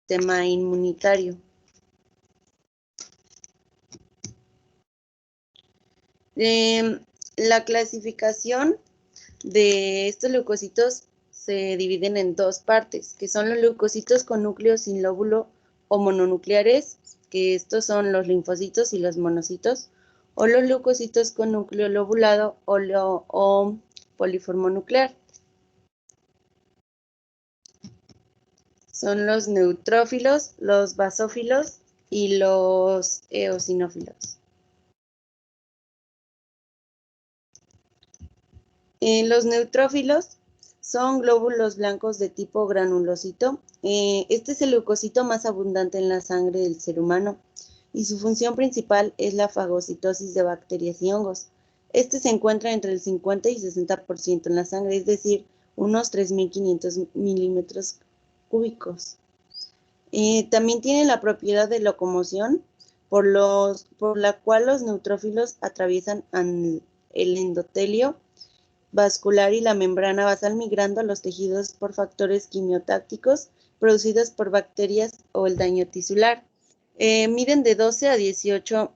sistema inmunitario. La clasificación de estos leucocitos se dividen en dos partes, que son los leucocitos con núcleo sin lóbulo o mononucleares, que estos son los linfocitos y los monocitos, o los leucocitos con núcleo lobulado o poliformonuclear. Son los neutrófilos, los basófilos y los eosinófilos. Los neutrófilos son glóbulos blancos de tipo granulocito. Este es el leucocito más abundante en la sangre del ser humano y su función principal es la fagocitosis de bacterias y hongos. Este se encuentra entre el 50 y 60% en la sangre, es decir, unos 3.500 milímetros cúbicos. También tiene la propiedad de locomoción, por la cual los neutrófilos atraviesan el endotelio vascular y la membrana basal migrando a los tejidos por factores quimiotácticos producidos por bacterias o el daño tisular. Miden de 12 a 18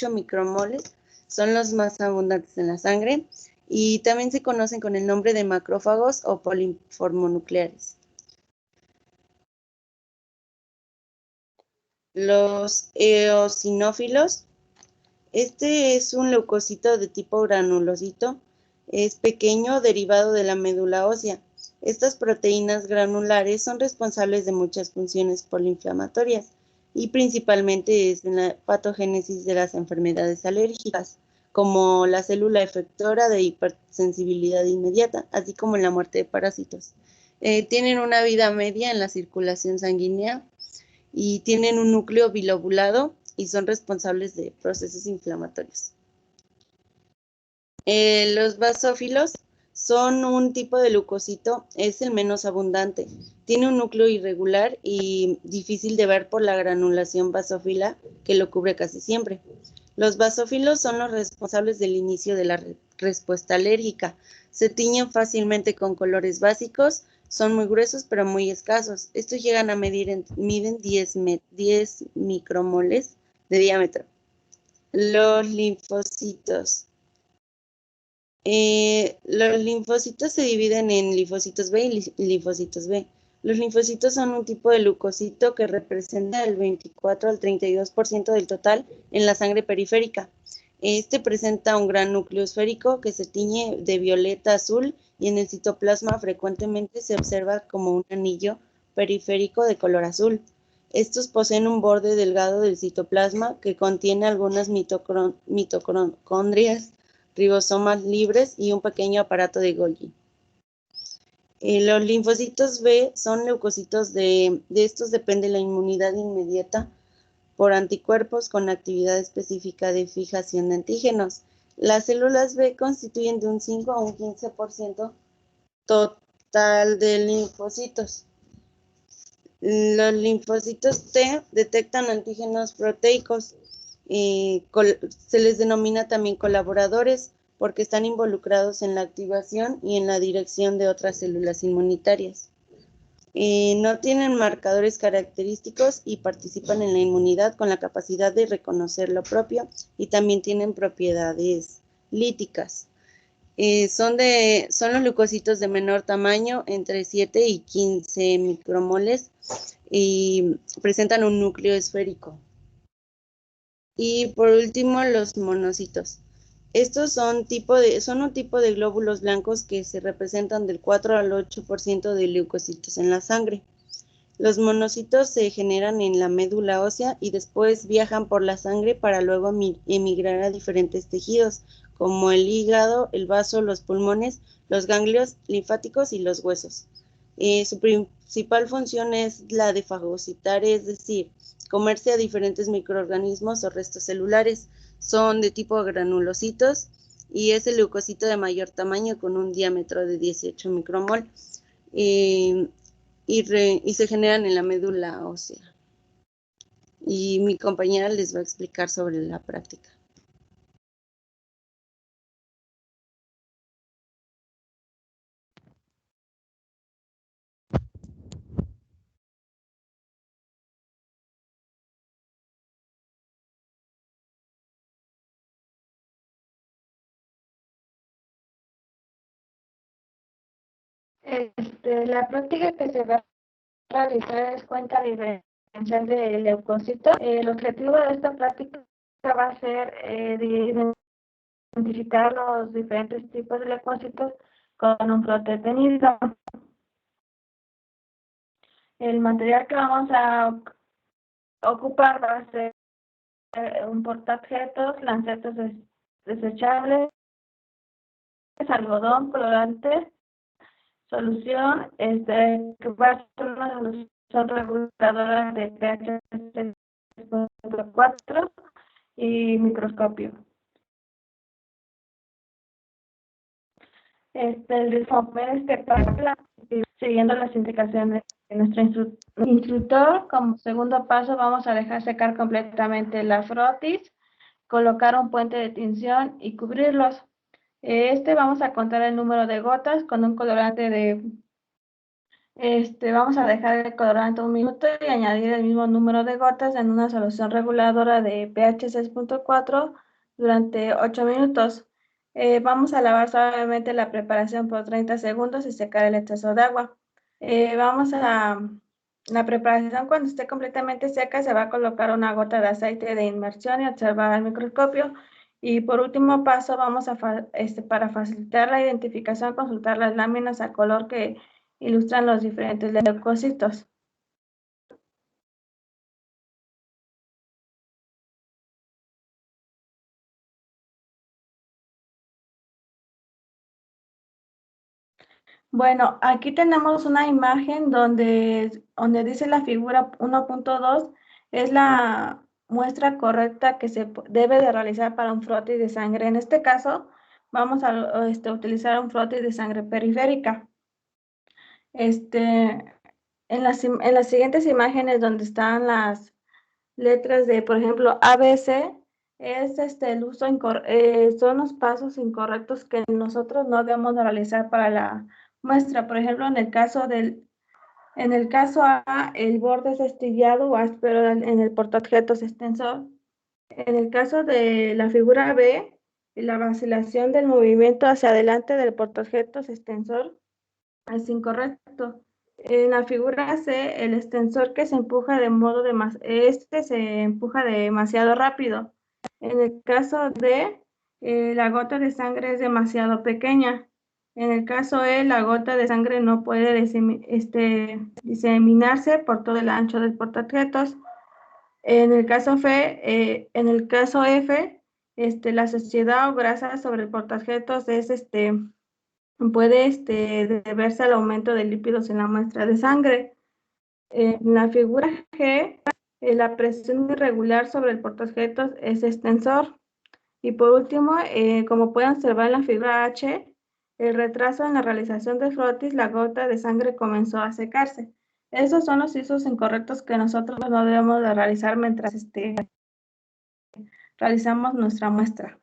micromoles, son los más abundantes en la sangre y también se conocen con el nombre de macrófagos o poliformonucleares. Los eosinófilos. Este es un leucocito de tipo granulocito. Es pequeño, derivado de la médula ósea. Estas proteínas granulares son responsables de muchas funciones polinflamatorias y principalmente es en la patogénesis de las enfermedades alérgicas, como la célula efectora de hipersensibilidad inmediata, así como en la muerte de parásitos. Tienen una vida media en la circulación sanguínea y tienen un núcleo bilobulado y son responsables de procesos inflamatorios. Los basófilos son un tipo de leucocito, es el menos abundante. Tiene un núcleo irregular y difícil de ver por la granulación basófila que lo cubre casi siempre. Los basófilos son los responsables del inicio de la respuesta alérgica. Se tiñen fácilmente con colores básicos, son muy gruesos pero muy escasos. Estos llegan a miden 10 micromoles de diámetro. Los linfocitos. Los linfocitos se dividen en linfocitos B y linfocitos B. Los linfocitos son un tipo de leucocito que representa el 24 al 32% del total en la sangre periférica. Este presenta un gran núcleo esférico que se tiñe de violeta azul y en el citoplasma frecuentemente se observa como un anillo periférico de color azul. Estos poseen un borde delgado del citoplasma que contiene algunas mitocondrias, ribosomas libres y un pequeño aparato de Golgi. Los linfocitos B son leucocitos de estos depende la inmunidad inmediata por anticuerpos con actividad específica de fijación de antígenos. Las células B constituyen de un 5 a un 15% total de linfocitos. Los linfocitos T detectan antígenos proteicos. Se les denomina también colaboradores porque están involucrados en la activación y en la dirección de otras células inmunitarias. No tienen marcadores característicos y participan en la inmunidad con la capacidad de reconocer lo propio y también tienen propiedades líticas. Son los leucocitos de menor tamaño, entre 7 y 15 micromoles, y presentan un núcleo esférico. Y por último, los monocitos. Estos son un tipo de glóbulos blancos que se representan del 4 al 8% de leucocitos en la sangre. Los monocitos se generan en la médula ósea y después viajan por la sangre para luego emigrar a diferentes tejidos, como el hígado, el vaso, los pulmones, los ganglios linfáticos y los huesos. Su principal función es la de fagocitar, es decir, comerse a diferentes microorganismos o restos celulares. Son de tipo granulocitos y es el leucocito de mayor tamaño con un diámetro de 18 micromol y se generan en la médula ósea. Y mi compañera les va a explicar sobre la práctica. La práctica que se va a realizar es cuenta diferencial de leucocitos. El objetivo de esta práctica va a ser identificar los diferentes tipos de leucocitos con un flot detenido. El material que vamos a ocupar va a ser un portaobjetos, lancetas desechables, algodón, colorante, solución, que va a ser una solución reguladora de pH 6.4 y microscopio. El disponer para siguiendo las indicaciones de nuestro instructor. Como segundo paso, vamos a dejar secar completamente la frotis, colocar un puente de tinción y cubrirlos. Vamos a contar el número de gotas con un colorante de... vamos a dejar el colorante 1 minuto y añadir el mismo número de gotas en una solución reguladora de pH 6.4 durante 8 minutos. Vamos a lavar suavemente la preparación por 30 segundos y secar el exceso de agua. La preparación, cuando esté completamente seca, se va a colocar una gota de aceite de inmersión y observar al microscopio. Y por último paso, para facilitar la identificación, consultar las láminas a color que ilustran los diferentes leucocitos. Bueno, aquí tenemos una imagen donde dice la figura 1.2 es la muestra correcta que se debe de realizar para un frotis de sangre. En este caso, vamos a utilizar un frotis de sangre periférica. En las siguientes imágenes donde están las letras de, por ejemplo, ABC, es el uso son los pasos incorrectos que nosotros no debemos de realizar para la muestra. Por ejemplo, en el caso A, el borde es estillado o áspero en el portaobjetos extensor. En el caso de la figura B, la vacilación del movimiento hacia adelante del portaobjetos extensor es incorrecto. En la figura C, el extensor que se empuja se empuja demasiado rápido. En el caso D, la gota de sangre es demasiado pequeña. En el caso E, la gota de sangre no puede diseminarse por todo el ancho del portaobjetos. En el caso F, la suciedad o grasa sobre el portaobjetos puede deberse al aumento de lípidos en la muestra de sangre. En la figura G, la presión irregular sobre el portaobjetos es extensor. Y por último, como pueden observar en la figura H, el retraso en la realización del frotis, la gota de sangre comenzó a secarse. Esos son los usos incorrectos que nosotros no debemos de realizar mientras realizamos nuestra muestra.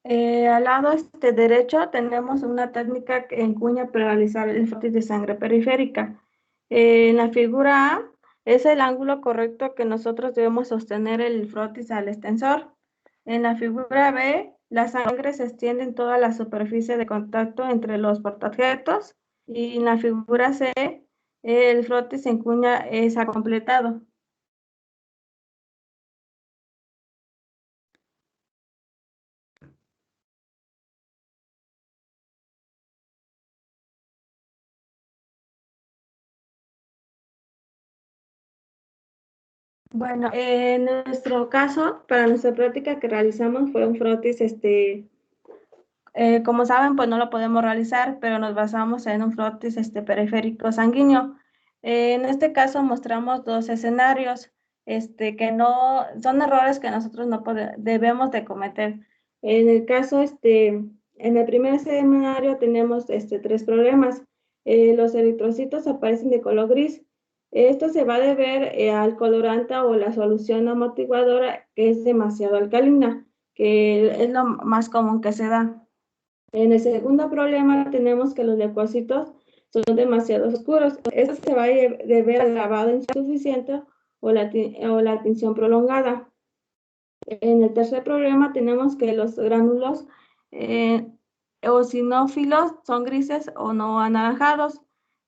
Al lado derecho tenemos una técnica en cuña para realizar el frotis de sangre periférica. En la figura A es el ángulo correcto que nosotros debemos sostener el frotis al extensor. En la figura B, la sangre se extiende en toda la superficie de contacto entre los portaobjetos. Y en la figura C, el frotis en cuña es completado. Bueno, en nuestro caso, para nuestra práctica que realizamos fue un frotis, como saben, pues no lo podemos realizar, pero nos basamos en un frotis periférico sanguíneo. En este caso mostramos dos escenarios, que no, son errores que nosotros no debemos de cometer. En el caso, en el primer escenario tenemos tres problemas. Los eritrocitos aparecen de color gris. Esto se va a deber al colorante o la solución amortiguadora que es demasiado alcalina, que es lo más común que se da. En el segundo problema tenemos que los leucocitos son demasiado oscuros. Esto se va a deber al lavado insuficiente o la tinción prolongada. En el tercer problema tenemos que los gránulos eosinófilos son grises o no anaranjados.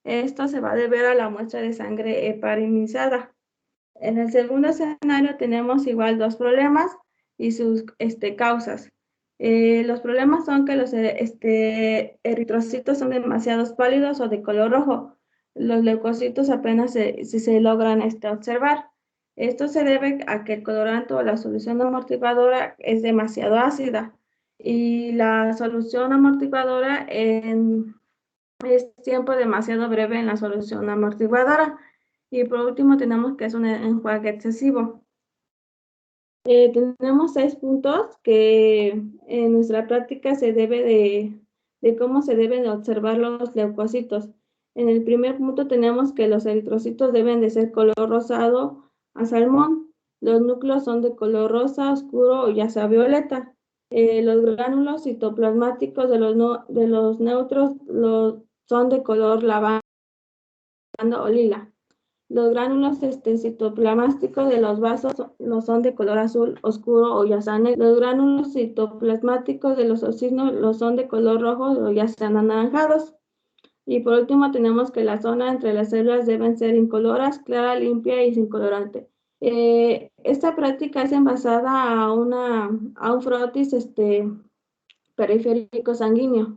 Esto se va a deber a la muestra de sangre heparinizada. En el segundo escenario tenemos igual dos problemas y sus causas. Los problemas son que los eritrocitos son demasiado pálidos o de color rojo. Los leucocitos apenas si se logran observar. Esto se debe a que el colorante o la solución amortiguadora es demasiado ácida y la solución amortiguadora es tiempo demasiado breve en la solución amortiguadora. Y por último tenemos que es un enjuague excesivo. Tenemos 6 puntos que en nuestra práctica se debe de cómo se deben observar los leucocitos. En el primer punto tenemos que los eritrocitos deben de ser color rosado a salmón. Los núcleos son de color rosa oscuro o ya sea violeta. Los gránulos citoplasmáticos de los neutros son de color lavanda o lila. Los gránulos citoplasmáticos de los vasos no son de color azul oscuro o ya sean negros. Los gránulos citoplasmáticos de los ocinos los son de color rojo o ya sean anaranjados. Y por último tenemos que la zona entre las células deben ser incoloras, clara, limpia y sin colorante. Esta práctica es basada a un frotis periférico sanguíneo.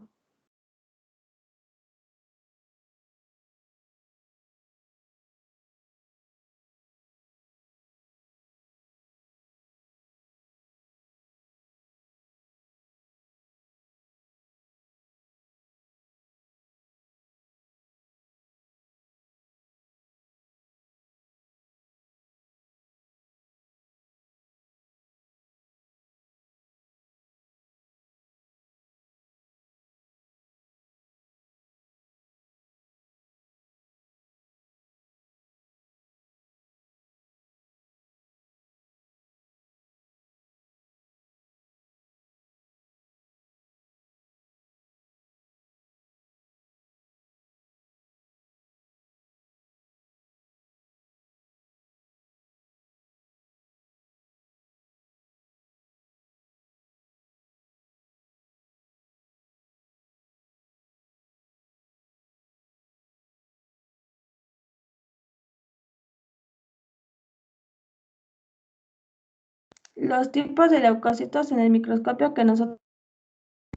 Los tipos de leucocitos en el microscopio que nosotros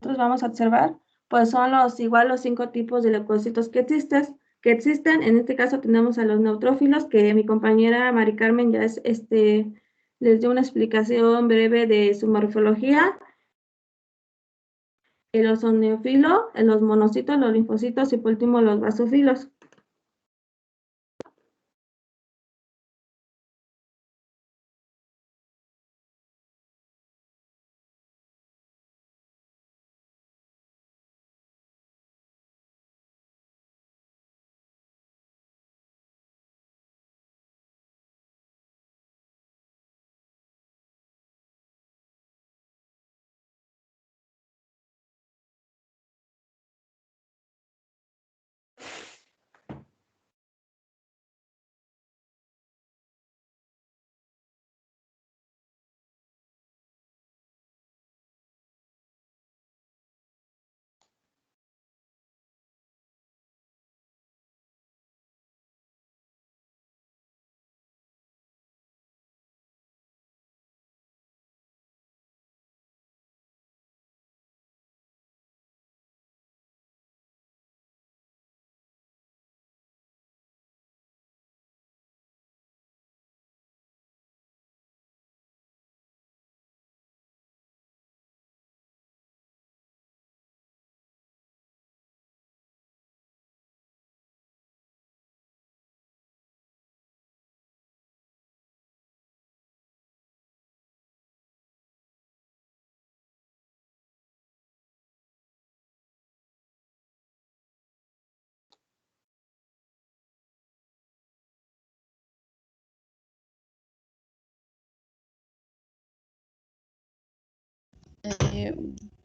vamos a observar, pues son los 5 tipos de leucocitos que existen. En este caso tenemos a los neutrófilos, que mi compañera Mari Carmen ya les dio una explicación breve de su morfología. Los eosinófilos, los monocitos, los linfocitos y por último los basófilos.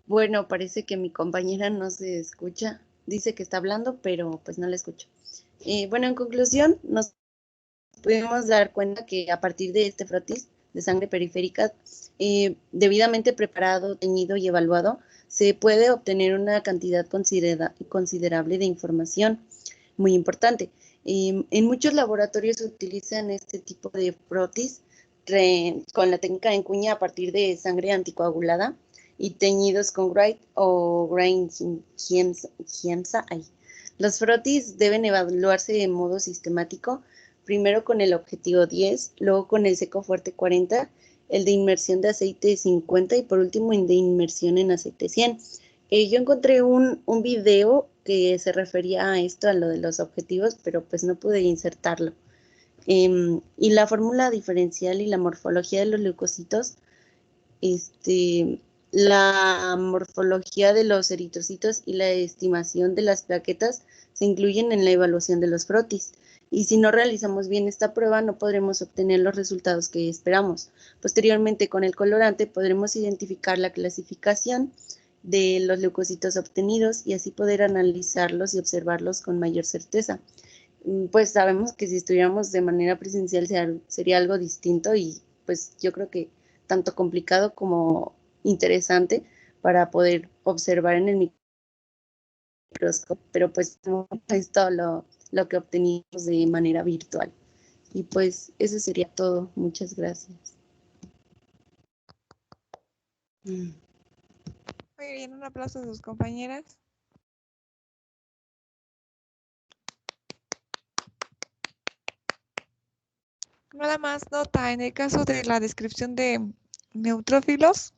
Bueno, parece que mi compañera no se escucha. Dice que está hablando, pero pues no la escucho. Bueno, en conclusión, nos pudimos dar cuenta que a partir de este frotis de sangre periférica, debidamente preparado, teñido y evaluado, se puede obtener una cantidad considerable de información muy importante. En muchos laboratorios se utilizan este tipo de frotis con la técnica de Encuña a partir de sangre anticoagulada y teñidos con Wright o Grain Giemsa. Los frotis deben evaluarse de modo sistemático, primero con el objetivo 10, luego con el seco fuerte 40, el de inmersión de aceite 50 y por último el de inmersión en aceite 100. Yo encontré un video que se refería a esto, a lo de los objetivos, pero pues no pude insertarlo. Y la fórmula diferencial y la morfología de los leucocitos, la morfología de los eritrocitos y la estimación de las plaquetas se incluyen en la evaluación de los frotis. Y si no realizamos bien esta prueba, no podremos obtener los resultados que esperamos. Posteriormente, con el colorante, podremos identificar la clasificación de los leucocitos obtenidos y así poder analizarlos y observarlos con mayor certeza. Pues sabemos que si estuviéramos de manera presencial sería algo distinto y pues yo creo que tanto complicado como interesante para poder observar en el microscopio, pero pues es todo lo que obtenimos de manera virtual. Y pues eso sería todo. Muchas gracias. Muy bien, un aplauso a sus compañeras. Nada más nota, en el caso de la descripción de neutrófilos,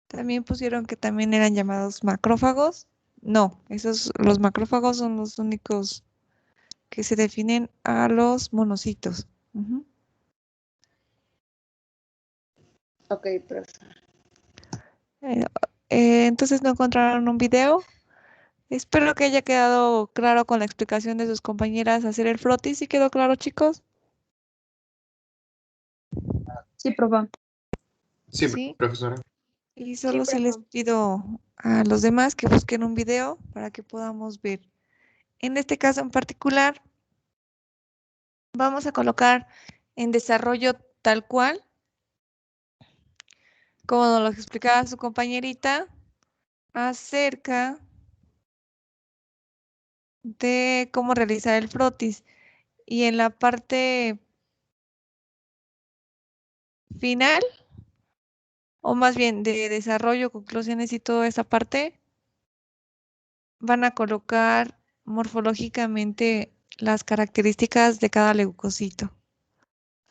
también pusieron que también eran llamados macrófagos. No, los macrófagos son los únicos que se definen a los monocitos. Ok, profe. Entonces no encontraron un video. Espero que haya quedado claro con la explicación de sus compañeras hacer el frotis. ¿Sí quedó claro, chicos? Sí, profe. Sí, Sí. profesora. Y solo sí les pido a los demás que busquen un video para que podamos ver. En este caso en particular, vamos a colocar en desarrollo tal cual, como nos lo explicaba su compañerita, acerca de cómo realizar el frotis. Y en la parte final, o más bien de desarrollo, conclusiones y toda esa parte, van a colocar morfológicamente las características de cada leucocito.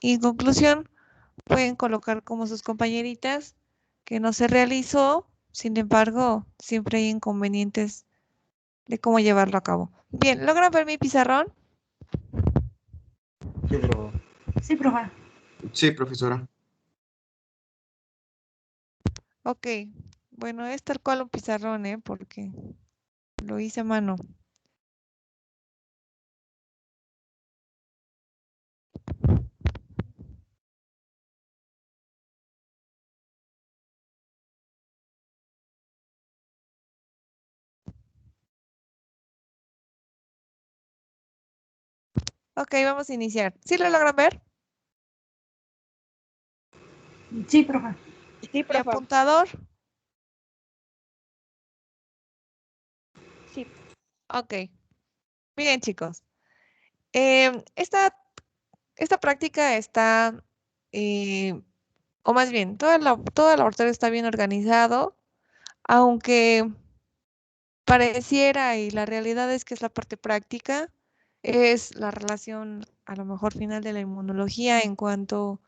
Y en conclusión, pueden colocar como sus compañeritas que no se realizó, sin embargo, siempre hay inconvenientes de cómo llevarlo a cabo. Bien, ¿logran ver mi pizarrón? Sí, profe. Sí, profe. Sí, profesora. Ok, bueno, es tal cual un pizarrón, porque lo hice a mano. Ok, vamos a iniciar. ¿Sí lo logran ver? Sí, profe. ¿Y apuntador? Sí. Ok. Bien, chicos. Esta práctica está, o más bien, todo el laboratorio está bien organizado, aunque pareciera y la realidad es que es la parte práctica, es la relación a lo mejor final de la inmunología en cuanto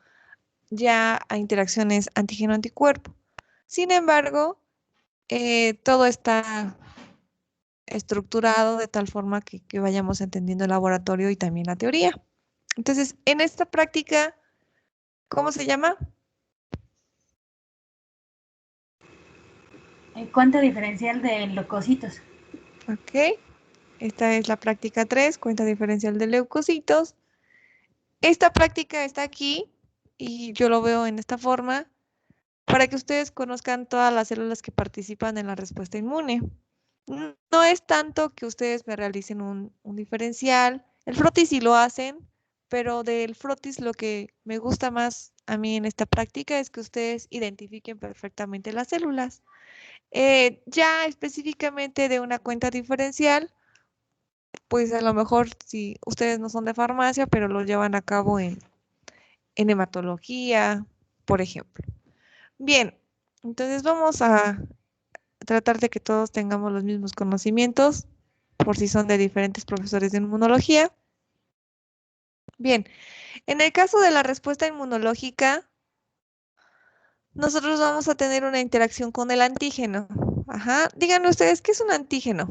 ya a interacciones antígeno-anticuerpo. Sin embargo, todo está estructurado de tal forma que vayamos entendiendo el laboratorio y también la teoría. Entonces, en esta práctica, ¿cómo se llama? Cuenta diferencial de leucocitos. Ok. Esta es la práctica 3, cuenta diferencial de leucocitos. Esta práctica está aquí y yo lo veo en esta forma para que ustedes conozcan todas las células que participan en la respuesta inmune. No es tanto que ustedes me realicen un diferencial. El frotis sí lo hacen, pero del frotis lo que me gusta más a mí en esta práctica es que ustedes identifiquen perfectamente las células. Ya específicamente de una cuenta diferencial, pues a lo mejor si ustedes no son de farmacia, pero lo llevan a cabo en hematología, por ejemplo. Bien, entonces vamos a tratar de que todos tengamos los mismos conocimientos, por si son de diferentes profesores de inmunología. Bien, en el caso de la respuesta inmunológica, nosotros vamos a tener una interacción con el antígeno. Ajá, díganme ustedes, ¿qué es un antígeno?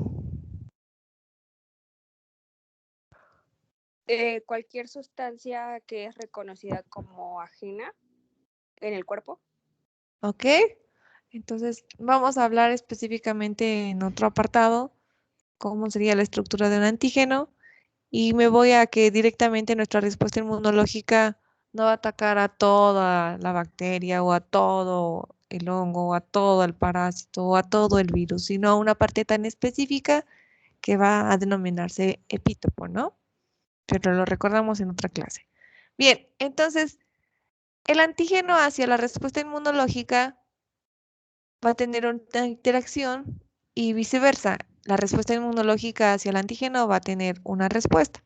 Cualquier sustancia que es reconocida como ajena en el cuerpo. ¿Ok? Entonces, vamos a hablar específicamente en otro apartado, cómo sería la estructura de un antígeno, y me voy a que directamente nuestra respuesta inmunológica no va a atacar a toda la bacteria o a todo el hongo o a todo el parásito o a todo el virus, sino a una parte tan específica que va a denominarse epítopo, ¿no? Pero lo recordamos en otra clase. Bien, entonces, el antígeno hacia la respuesta inmunológica va a tener una interacción y viceversa. La respuesta inmunológica hacia el antígeno va a tener una respuesta.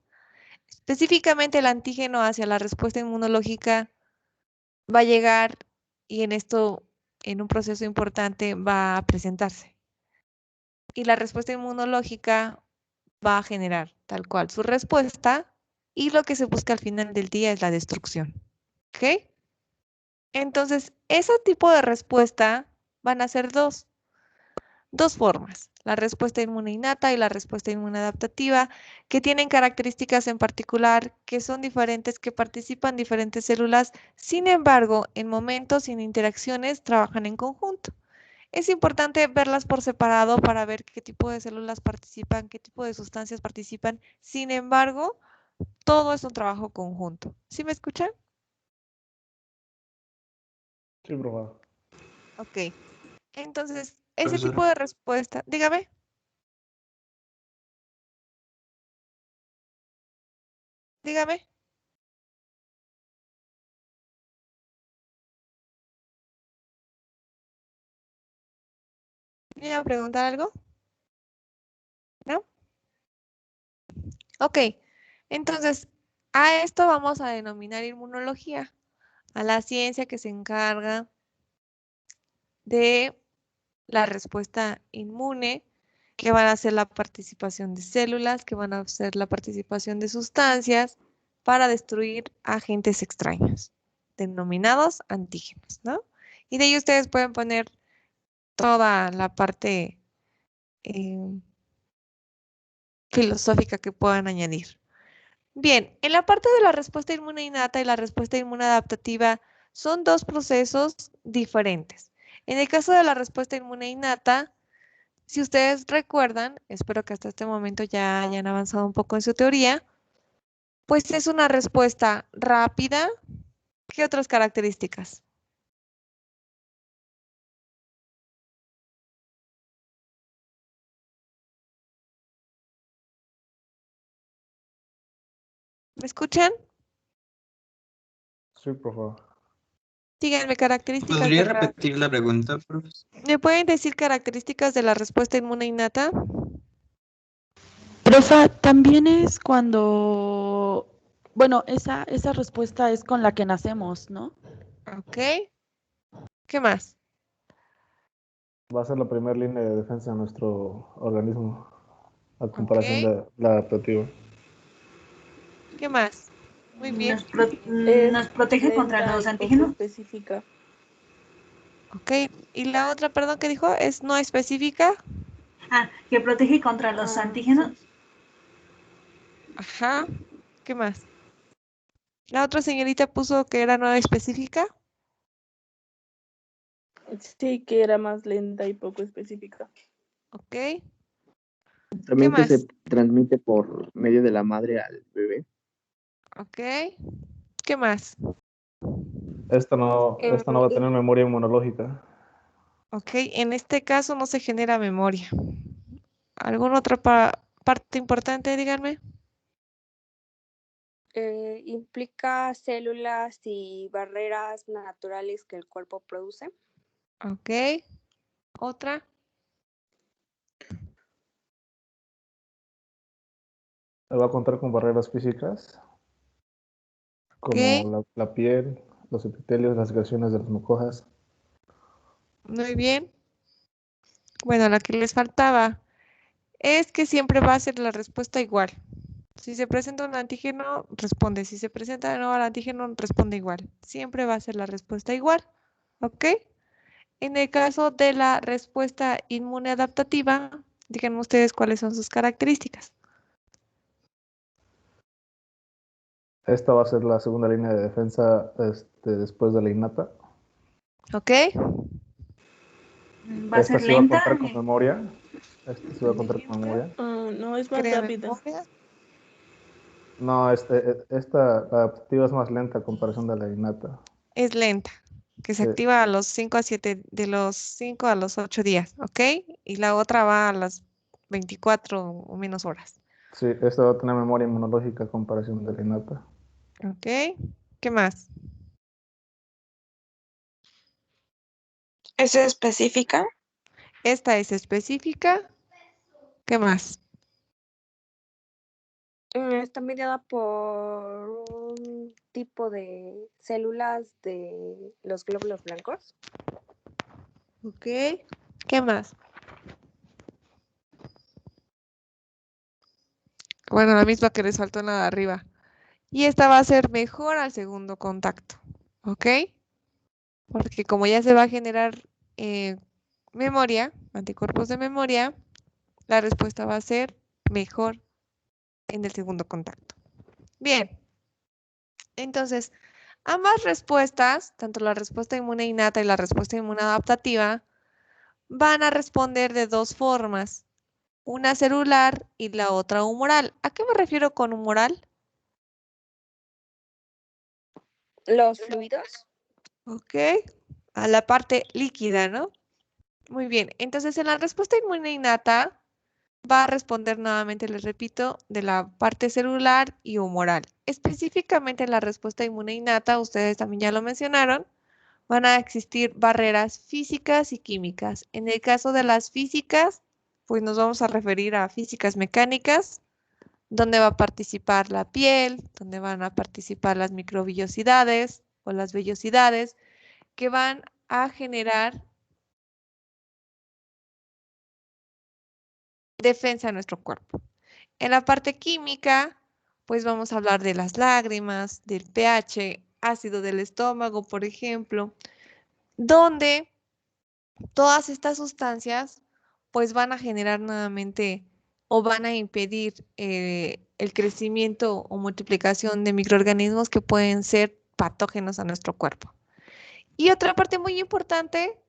Específicamente el antígeno hacia la respuesta inmunológica va a llegar y en esto, en un proceso importante, va a presentarse. Y la respuesta inmunológica va a generar tal cual su respuesta y lo que se busca al final del día es la destrucción. ¿Ok? Entonces, ese tipo de respuesta van a ser dos formas, la respuesta inmune innata y la respuesta inmune adaptativa, que tienen características en particular que son diferentes, que participan diferentes células, sin embargo, en momentos y en interacciones trabajan en conjunto. Es importante verlas por separado para ver qué tipo de células participan, qué tipo de sustancias participan, sin embargo, todo es un trabajo conjunto. ¿Sí me escuchan? Sí, profe. Ok. Entonces, ese Profesora. tipo de respuesta, dígame. Dígame. ¿Me iba a preguntar algo? ¿No? Ok. Entonces, a esto vamos a denominar inmunología, a la ciencia que se encarga de la respuesta inmune, que van a ser la participación de células, que van a ser la participación de sustancias para destruir agentes extraños, denominados antígenos, ¿no? Y de ahí ustedes pueden poner toda la parte filosófica que puedan añadir. Bien, en la parte de la respuesta inmune innata y la respuesta inmune adaptativa son dos procesos diferentes. En el caso de la respuesta inmune innata, si ustedes recuerdan, espero que hasta este momento ya hayan avanzado un poco en su teoría, pues es una respuesta rápida. ¿Qué otras características? ¿Me escuchan? Sí, profe. Díganme características ¿Podría de la... repetir la pregunta, profesor? ¿Me pueden decir características de la respuesta inmune innata? Profa, también es cuando, bueno, esa respuesta es con la que nacemos, ¿no? Ok. ¿Qué más? Va a ser la primera línea de defensa de nuestro organismo, a Ok. comparación de la adaptativa. ¿Qué más? Muy bien. Nos protege contra Lenta los y poco antígenos. específica. Ok. ¿Y la otra, perdón, que dijo? ¿Es no específica? Que protege contra los antígenos. Sí. Ajá. ¿Qué más? La otra señorita puso que era no específica. Sí, que era más lenta y poco específica. Ok. ¿Qué También que se más? transmite por medio de la madre al bebé. Ok. ¿Qué más? Esta no va a tener memoria inmunológica. Ok. En este caso no se genera memoria. ¿Alguna otra parte importante? Díganme. Implica células y barreras naturales que el cuerpo produce. Ok. ¿Otra? Va a contar con barreras físicas, como la piel, los epitelios, las secreciones de las mucosas. Muy bien. Bueno, la que les faltaba es que siempre va a ser la respuesta igual. Si se presenta un antígeno, responde. Si se presenta de nuevo el antígeno, responde igual. Siempre va a ser la respuesta igual. ¿Ok? En el caso de la respuesta inmune adaptativa, díganme ustedes cuáles son sus características. Esta va a ser la segunda línea de defensa después de la innata. ¿Ok? Va a Esta ser sí va a lenta. contar con memoria. Esta sí va a contar con memoria. No, es más ¿Crea rápida. memoria? No, esta adaptativa es más lenta a comparación de la innata. Es lenta, que se Sí, activa a los 5 a 7, de los 5 a los 8 días, ¿ok? Y la otra va a las 24 o menos horas, sí, esta va a tener memoria inmunológica a comparación de la innata. ¿ok? ¿Qué más? ¿Es específica? Esta es específica. ¿Qué más? Está mediada por un tipo de células de los glóbulos blancos. ¿Ok? ¿Qué más? Bueno, la misma que les faltó en la de arriba. Y esta va a ser mejor al segundo contacto, ¿ok? Porque como ya se va a generar memoria, anticuerpos de memoria, la respuesta va a ser mejor en el segundo contacto. Bien, entonces, ambas respuestas, tanto la respuesta inmune innata y la respuesta inmune adaptativa, van a responder de dos formas, una celular y la otra humoral. ¿A qué me refiero con humoral? Los fluidos. Ok, a la parte líquida, ¿no? Muy bien, entonces en la respuesta inmune innata va a responder nuevamente, les repito, de la parte celular y humoral. Específicamente en la respuesta inmune innata, ustedes también ya lo mencionaron, van a existir barreras físicas y químicas. En el caso de las físicas, pues nos vamos a referir a físicas mecánicas, donde va a participar la piel, donde van a participar las microvillosidades o las vellosidades, que van a generar defensa a nuestro cuerpo. En la parte química, pues vamos a hablar de las lágrimas, del pH, ácido del estómago, por ejemplo, donde todas estas sustancias pues van a generar nuevamente o van a impedir el crecimiento o multiplicación de microorganismos que pueden ser patógenos a nuestro cuerpo. Y otra parte muy importante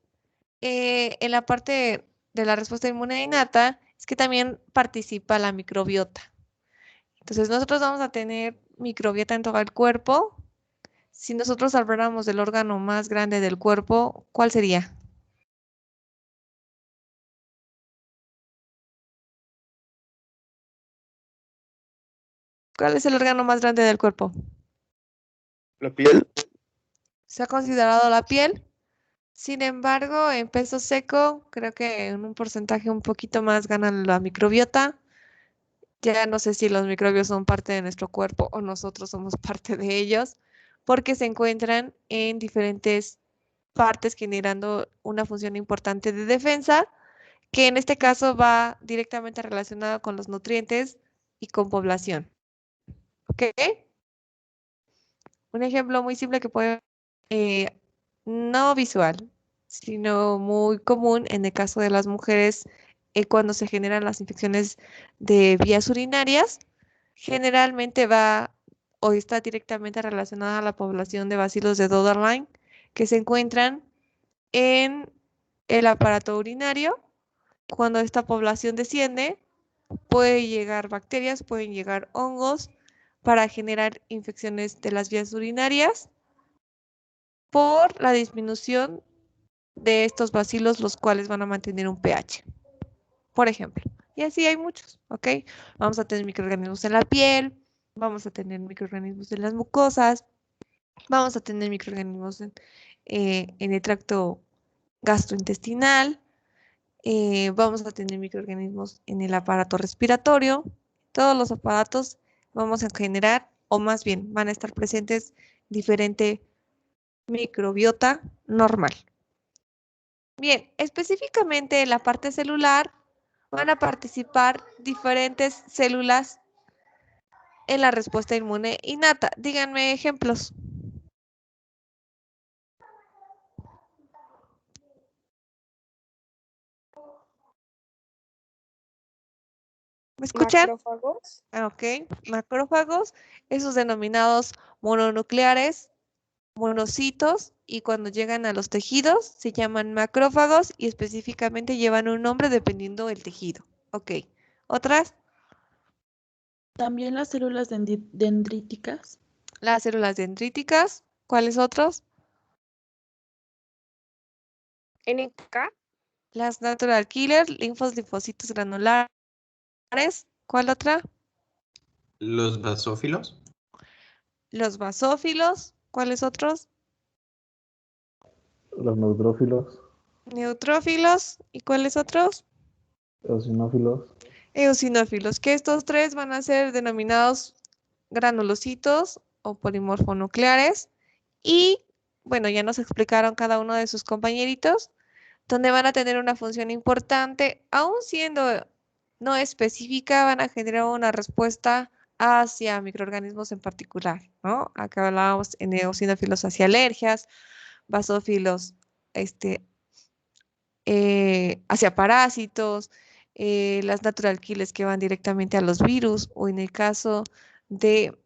en la parte de la respuesta inmune innata es que también participa la microbiota. Entonces nosotros vamos a tener microbiota en todo el cuerpo. Si nosotros habláramos del órgano más grande del cuerpo, ¿cuál sería? ¿Cuál es el órgano más grande del cuerpo? La piel. Se ha considerado la piel. Sin embargo, en peso seco, creo que en un porcentaje un poquito más gana la microbiota. Ya no sé si los microbios son parte de nuestro cuerpo o nosotros somos parte de ellos, porque se encuentran en diferentes partes generando una función importante de defensa, que en este caso va directamente relacionado con los nutrientes y con población. ¿Ok? Un ejemplo muy simple que puede, no visual, sino muy común en el caso de las mujeres cuando se generan las infecciones de vías urinarias, generalmente va o está directamente relacionada a la población de bacilos de Dodderline que se encuentran en el aparato urinario. Cuando esta población desciende, puede llegar bacterias, pueden llegar hongos para generar infecciones de las vías urinarias por la disminución de estos bacilos, los cuales van a mantener un pH, por ejemplo. Y así hay muchos, ¿ok? Vamos a tener microorganismos en la piel, vamos a tener microorganismos en las mucosas, vamos a tener microorganismos en el tracto gastrointestinal, vamos a tener microorganismos en el aparato respiratorio, Todos los aparatos vamos a generar, o más bien van a estar presentes diferente microbiota normal. Bien, específicamente en la parte celular van a participar diferentes células en la respuesta inmune innata. Díganme ejemplos. ¿Me escuchan? Macrófagos. Ok, macrófagos, esos denominados mononucleares, monocitos, y cuando llegan a los tejidos se llaman macrófagos y específicamente llevan un nombre dependiendo del tejido. Ok, ¿otras? También las células dendríticas. Las células dendríticas, ¿cuáles otros? NK. Las natural killers, linfocitos granulares, ¿cuál otra? Los basófilos. Los basófilos, ¿cuáles otros? Los neutrófilos, Neutrófilos, ¿y cuáles otros? eosinófilos, Eosinófilos, que estos tres van a ser denominados granulocitos o polimorfonucleares. Y bueno, ya nos explicaron cada uno de sus compañeritos, donde van a tener una función importante, aún siendo no específica, van a generar una respuesta hacia microorganismos en particular, ¿no? Acá hablábamos en eosinófilos hacia alergias, basófilos hacia parásitos, las natural killers que van directamente a los virus, o en el caso de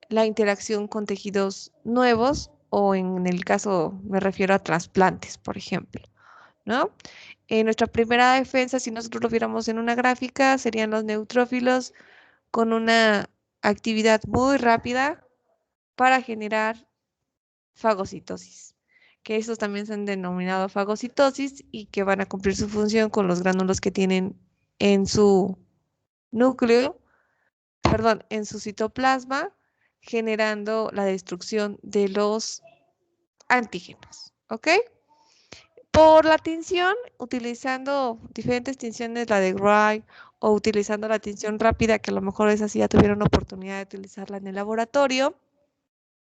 la interacción con tejidos nuevos, o en el caso, me refiero a trasplantes, por ejemplo, ¿no? Nuestra primera defensa, si nosotros lo viéramos en una gráfica, serían los neutrófilos con una actividad muy rápida para generar fagocitosis, que estos también se han denominado fagocitosis y que van a cumplir su función con los gránulos que tienen en su núcleo, perdón, en su citoplasma, generando la destrucción de los antígenos, ¿ok? Por la tinción, utilizando diferentes tinciones, la de Gray, o utilizando la tinción rápida, que a lo mejor es así, ya tuvieron oportunidad de utilizarla en el laboratorio,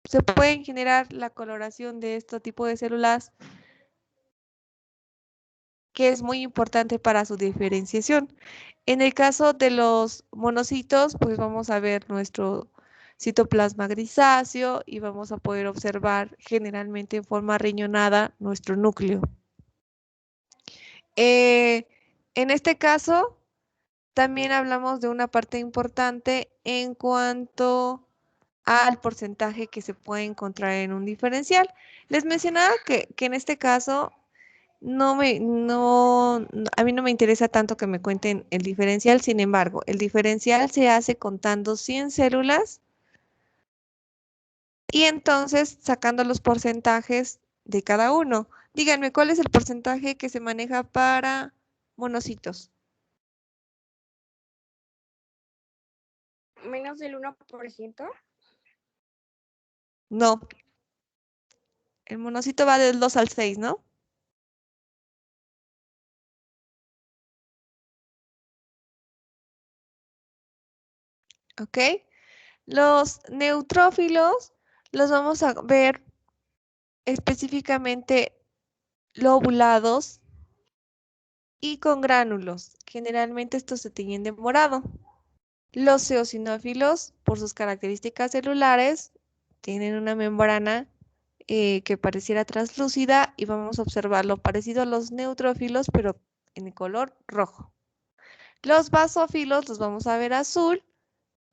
se pueden generar la coloración de este tipo de células, que es muy importante para su diferenciación. En el caso de los monocitos, pues vamos a ver nuestro citoplasma grisáceo y vamos a poder observar generalmente en forma riñonada nuestro núcleo. En este caso, también hablamos de una parte importante en cuanto al porcentaje que se puede encontrar en un diferencial. Les mencionaba que en este caso a mí no me interesa tanto que me cuenten el diferencial. Sin embargo, el diferencial se hace contando 100 células y entonces sacando los porcentajes de cada uno. Díganme, ¿cuál es el porcentaje que se maneja para monocitos? Menos del 1%. No. El monocito va del 2 al 6, ¿no? ¿Ok? Los neutrófilos los vamos a ver específicamente lobulados y con gránulos. Generalmente estos se tiñen de morado. Los eosinófilos, por sus características celulares, tienen una membrana que pareciera translúcida y vamos a observarlo parecido a los neutrófilos, pero en el color rojo. Los basófilos los vamos a ver azul.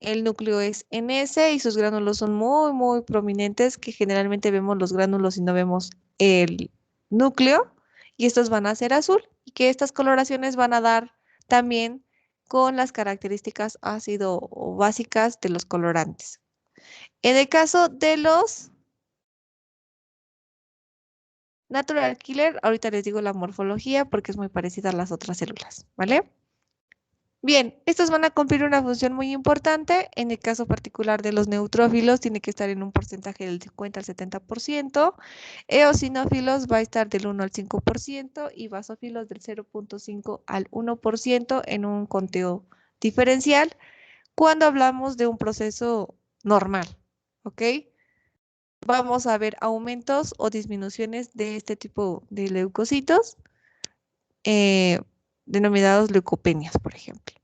El núcleo es NS y sus gránulos son muy, muy prominentes, que generalmente vemos los gránulos y no vemos el núcleo. Y estos van a ser azul y que estas coloraciones van a dar también con las características ácido o básicas de los colorantes. En el caso de los natural killer, ahorita les digo la morfología porque es muy parecida a las otras células, ¿vale? Bien, estos van a cumplir una función muy importante. En el caso particular de los neutrófilos, tiene que estar en un porcentaje del 50 al 70%. Eosinófilos va a estar del 1 al 5% y basófilos del 0.5 al 1% en un conteo diferencial cuando hablamos de un proceso normal, ¿ok? Vamos a ver aumentos o disminuciones de este tipo de leucocitos, denominados leucopenias, por ejemplo.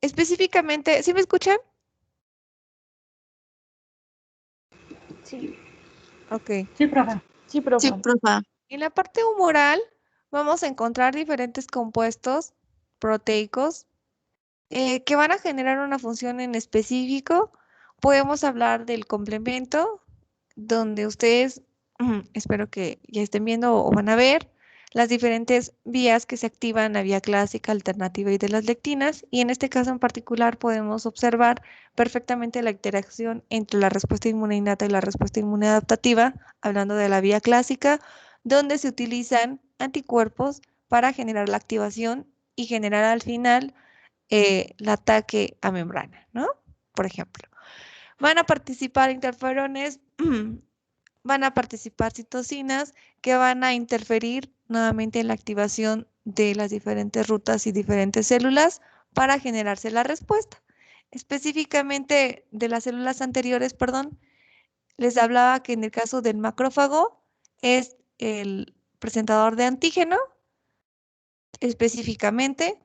Específicamente, ¿sí me escuchan? Sí. Ok. Sí, profe. Sí, profe. Sí, profa. En la parte humoral vamos a encontrar diferentes compuestos proteicos que van a generar una función en específico. Podemos hablar del complemento, donde ustedes, espero que ya estén viendo o van a ver las diferentes vías que se activan, la vía clásica, alternativa y de las lectinas. Y en este caso en particular podemos observar perfectamente la interacción entre la respuesta inmune innata y la respuesta inmune adaptativa, hablando de la vía clásica, donde se utilizan anticuerpos para generar la activación y generar al final el ataque a membrana, ¿no? Por ejemplo. Van a participar interferones, van a participar citocinas que van a interferir nuevamente en la activación de las diferentes rutas y diferentes células para generarse la respuesta. Específicamente de las células anteriores, perdón, les hablaba que en el caso del macrófago es el presentador de antígeno específicamente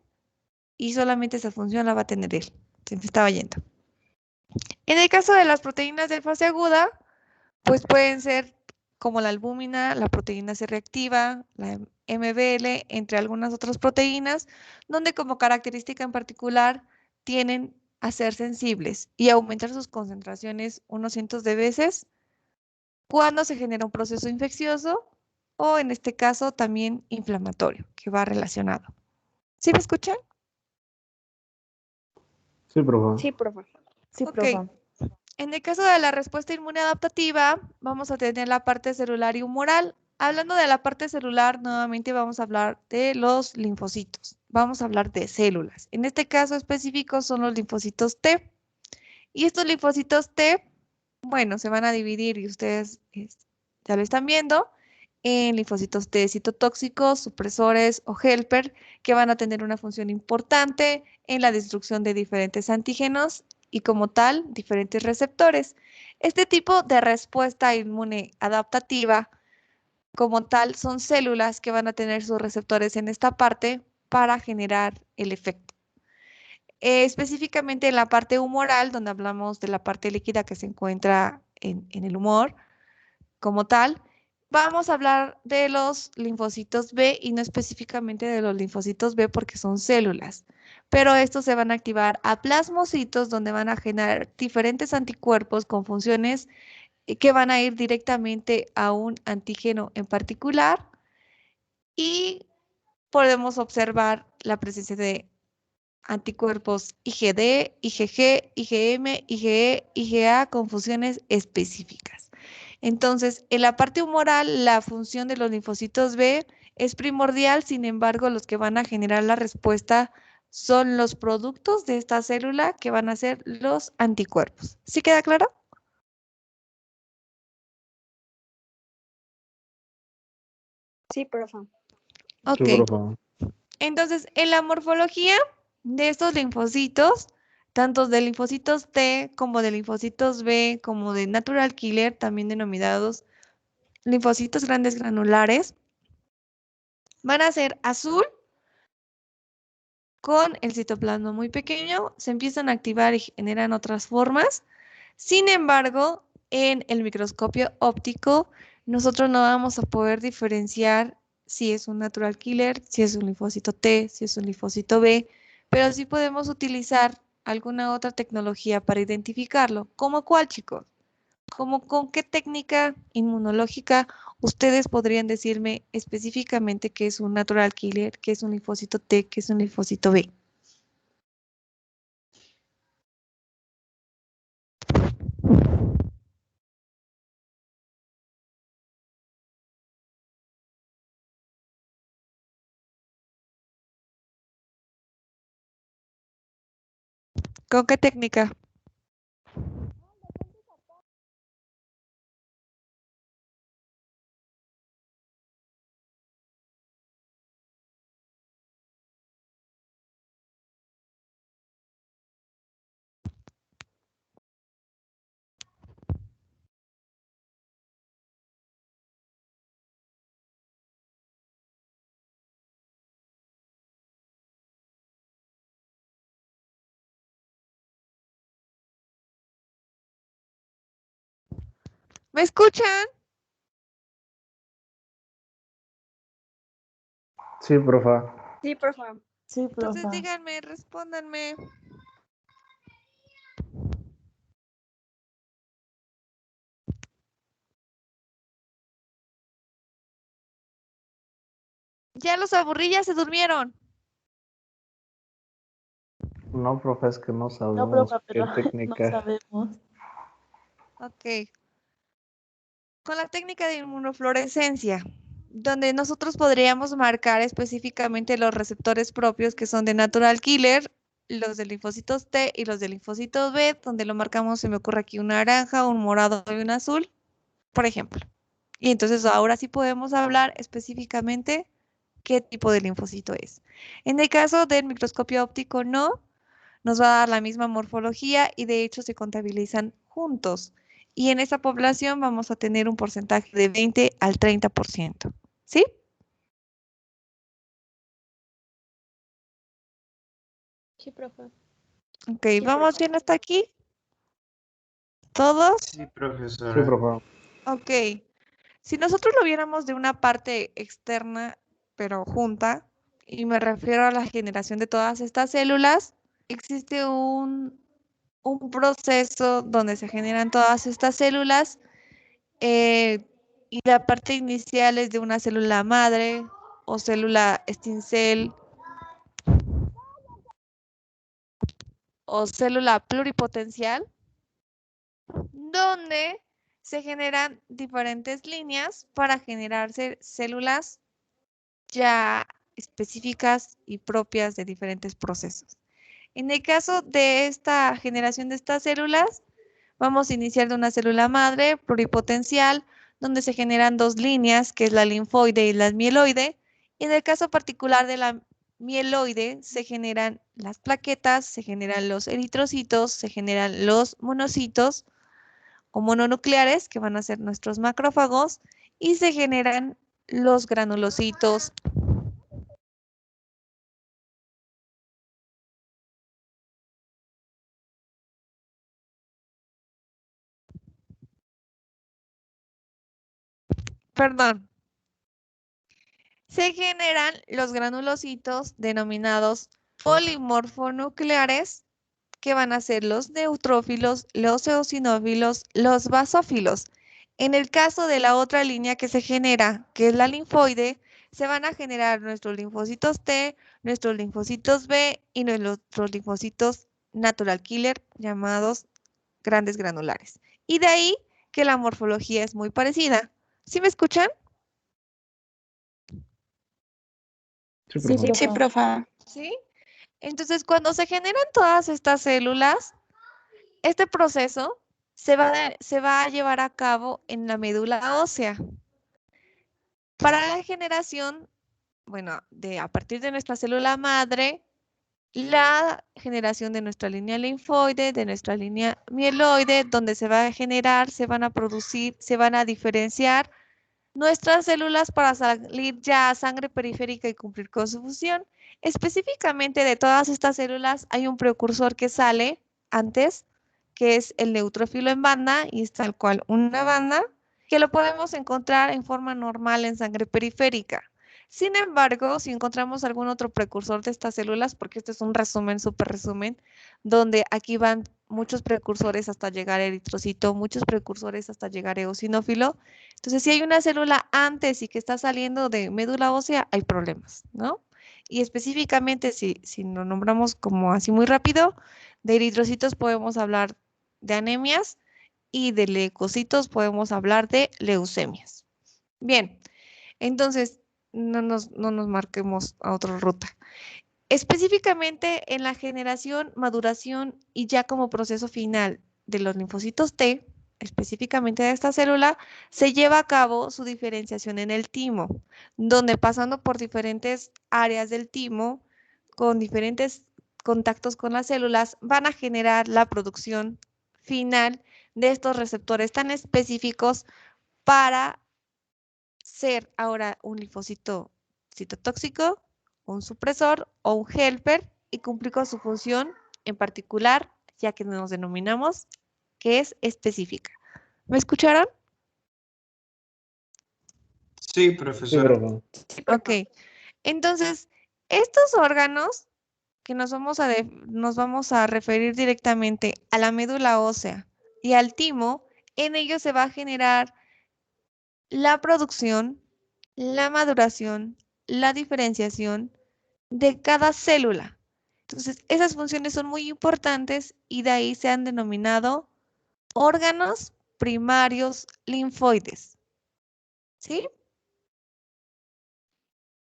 y solamente esa función la va a tener él. Se me estaba yendo. En el caso de las proteínas de fase aguda, pues pueden ser como la albúmina, la proteína C reactiva, la MBL, entre algunas otras proteínas, donde como característica en particular tienen a ser sensibles y aumentar sus concentraciones unos cientos de veces cuando se genera un proceso infeccioso o en este caso también inflamatorio, que va relacionado. ¿Sí me escuchan? Sí, profe. Sí, profe. Sí, Ok. profe. En el caso de la respuesta inmune adaptativa, vamos a tener la parte celular y humoral. Hablando de la parte celular, nuevamente vamos a hablar de los linfocitos. Vamos a hablar de células. En este caso específico son los linfocitos T. Y estos linfocitos T, bueno, se van a dividir y ustedes ya lo están viendo en linfocitos T citotóxicos, supresores o helper, que van a tener una función importante en la destrucción de diferentes antígenos y como tal, diferentes receptores. Este tipo de respuesta inmune adaptativa, como tal, son células que van a tener sus receptores en esta parte para generar el efecto. Específicamente en la parte humoral, donde hablamos de la parte líquida que se encuentra en el humor, como tal, vamos a hablar de los linfocitos B y no específicamente de los linfocitos B porque son células, pero estos se van a activar a plasmocitos donde van a generar diferentes anticuerpos con funciones que van a ir directamente a un antígeno en particular y podemos observar la presencia de anticuerpos IgD, IgG, IgM, IgE, IgA con funciones específicas. Entonces, en la parte humoral, la función de los linfocitos B es primordial, sin embargo, los que van a generar la respuesta son los productos de esta célula que van a ser los anticuerpos. ¿Sí queda claro? Sí, profe. Sí, Ok. profe. Entonces, en la morfología de estos linfocitos, tanto de linfocitos T como de linfocitos B, como de natural killer, también denominados linfocitos grandes granulares, van a ser azul con el citoplasma muy pequeño, se empiezan a activar y generan otras formas. Sin embargo, en el microscopio óptico, nosotros no vamos a poder diferenciar si es un natural killer, si es un linfocito T, si es un linfocito B, pero sí podemos utilizar alguna otra tecnología para identificarlo. ¿Cómo cuál, chicos? ¿Cómo con qué técnica inmunológica ustedes podrían decirme específicamente qué es un natural killer, qué es un linfocito T, qué es un linfocito B? ¿Con qué técnica? ¿Me escuchan? Sí, profa. Sí, por favor. Sí, Entonces profa. díganme, respóndanme. Ya los aburrí, ya se durmieron. No, profa, es que no No, sabemos profa, qué pero no técnica. sabemos. Ok. Con la técnica de inmunofluorescencia, donde nosotros podríamos marcar específicamente los receptores propios que son de natural killer, los de linfocitos T y los de linfocitos B, donde lo marcamos, se me ocurre aquí un naranja, un morado y un azul, por ejemplo. Y entonces ahora sí podemos hablar específicamente qué tipo de linfocito es. En el caso del microscopio óptico, no, nos va a dar la misma morfología y de hecho se contabilizan juntos. Y en esa población vamos a tener un porcentaje de 20 al 30%. ¿Sí? Sí, profe. Ok, ¿vamos bien hasta aquí? ¿Todos? Sí, Sí, profesora. profa. Ok. Si nosotros lo viéramos de una parte externa, pero junta, y me refiero a la generación de todas estas células, existe un proceso donde se generan todas estas células y la parte inicial es de una célula madre o célula stem cell o célula pluripotencial, donde se generan diferentes líneas para generarse células ya específicas y propias de diferentes procesos. En el caso de esta generación de estas células, vamos a iniciar de una célula madre pluripotencial, donde se generan dos líneas, que es la linfoide y la mieloide. Y en el caso particular de la mieloide, se generan las plaquetas, se generan los eritrocitos, se generan los monocitos o mononucleares, que van a ser nuestros macrófagos, y se generan los granulocitos. Perdón. Se generan los granulocitos denominados polimorfonucleares, que van a ser los neutrófilos, los eosinófilos, los basófilos. En el caso de la otra línea que se genera, que es la linfoide, se van a generar nuestros linfocitos T, nuestros linfocitos B y nuestros linfocitos natural killer, llamados grandes granulares. Y de ahí que la morfología es muy parecida. ¿Sí me escuchan? Sí, Sí, profa. Sí, profa. profa. ¿Sí? Entonces, cuando se generan todas estas células, este proceso se va a llevar a cabo en la médula ósea. Para la generación, bueno, a partir de nuestra célula madre, la generación de nuestra línea linfoide, de nuestra línea mieloide, donde se va a generar, se van a producir, se van a diferenciar nuestras células para salir ya a sangre periférica y cumplir con su función. Específicamente de todas estas células hay un precursor que sale antes, que es el neutrófilo en banda, y es tal cual una banda, que lo podemos encontrar en forma normal en sangre periférica. Sin embargo, si encontramos algún otro precursor de estas células, porque este es un resumen, súper resumen, donde aquí van muchos precursores hasta llegar a eritrocito, muchos precursores hasta llegar a eosinófilo. Entonces, si hay una célula antes y que está saliendo de médula ósea, hay problemas, ¿no? Y específicamente, si lo nombramos como así muy rápido, de eritrocitos podemos hablar de anemias y de leucocitos podemos hablar de leucemias. Bien, entonces no nos marquemos a otra ruta. Específicamente en la generación, maduración y ya como proceso final de los linfocitos T, específicamente de esta célula, se lleva a cabo su diferenciación en el timo, donde pasando por diferentes áreas del timo, con diferentes contactos con las células, van a generar la producción final de estos receptores tan específicos para ser ahora un linfocito citotóxico, un supresor o un helper y cumplir con su función en particular, ya que nos denominamos que es específica. ¿Me escucharon? Sí, Sí, profesora. profe. Ok. Entonces, estos órganos que nos vamos a referir directamente a la médula ósea y al timo, en ellos se va a generar la producción, la maduración, la diferenciación de cada célula. Entonces, esas funciones son muy importantes y de ahí se han denominado órganos primarios linfoides. ¿Sí?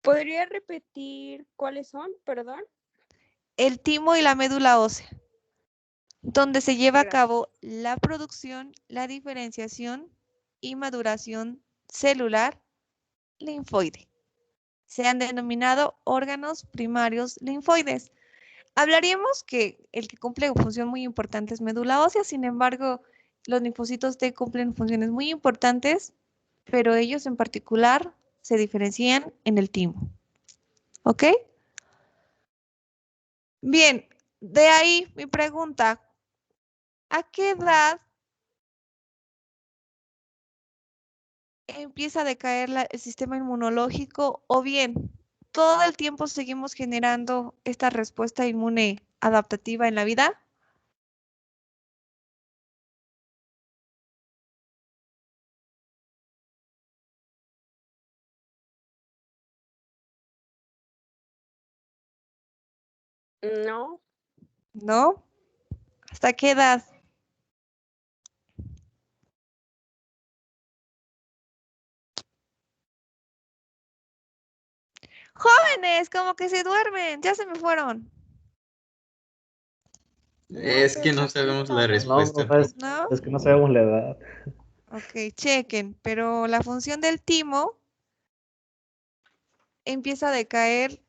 ¿Podría repetir cuáles son? Perdón. El timo y la médula ósea, donde se lleva a Gracias. cabo la producción, la diferenciación y maduración celular linfoide. Se han denominado órganos primarios linfoides. Hablaríamos que el que cumple una función muy importante es médula ósea, sin embargo, los linfocitos T cumplen funciones muy importantes, pero ellos en particular se diferencian en el timo. ¿Ok? Bien, de ahí mi pregunta, ¿a qué edad empieza a decaer el sistema inmunológico o bien todo el tiempo seguimos generando esta respuesta inmune adaptativa en la vida? No. ¿No? ¿Hasta qué edad? Jóvenes, como que se duermen, ya se me fueron. Es que no sabemos la No, respuesta, profe, profe. ¿No? es que no sabemos la edad. Ok, chequen, pero la función del timo empieza a decaer